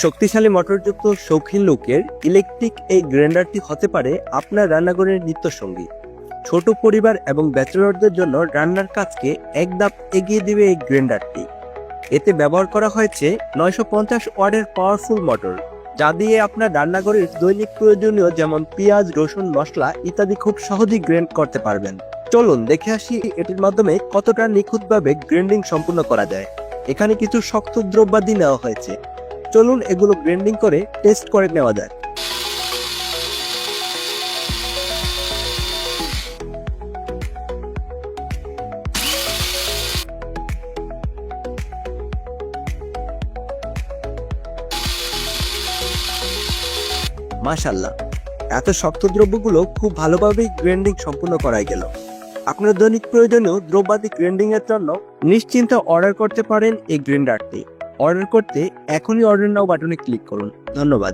শক্তিশালী মোটরযুক্ত শৌখিন লোকের ইলেকট্রিক এই গ্রাইন্ডারটি হতে পারে আপনার রান্নাঘরের নিত্যসঙ্গী। ছোট পরিবার এবং ব্যাচেলরদের জন্য রান্নার কাজকে এক ধাপ এগিয়ে দিবে এই গ্রাইন্ডারটি। এতে ব্যবহার করা হয়েছে 950 ওয়াটের পাওয়ারফুল মোটর, যা দিয়ে আপনার রান্নাঘরের দৈনিক প্রয়োজনীয় যেমন পেঁয়াজ, রসুন, মশলা ইত্যাদি খুব সহজেই গ্রাইন্ড করতে পারবেন। চলুন দেখে আসি এটির মাধ্যমে কতটা নিখুঁতভাবে গ্রাইন্ডিং সম্পূর্ণ করা যায়। এখানে কিছু শক্ত দ্রব্যাদি নেওয়া হয়েছে, চলুন এগুলো গ্রাইন্ডিং করে টেস্ট করে নেওয়া যাক। মাশাআল্লাহ, এত শক্ত দ্রব্যগুলো খুব ভালোভাবেই গ্রাইন্ডিং সম্পূর্ণ করা গেল। আপনার দৈনিক প্রয়োজনীয় দ্রব্যাদি গ্রাইন্ডিং এর জন্য নিশ্চিন্তে অর্ডার করতে পারেন এই গ্রাইন্ডারটি। অর্ডার করতে এখনই অর্ডার নাও বাটনে ক্লিক করুন। ধন্যবাদ।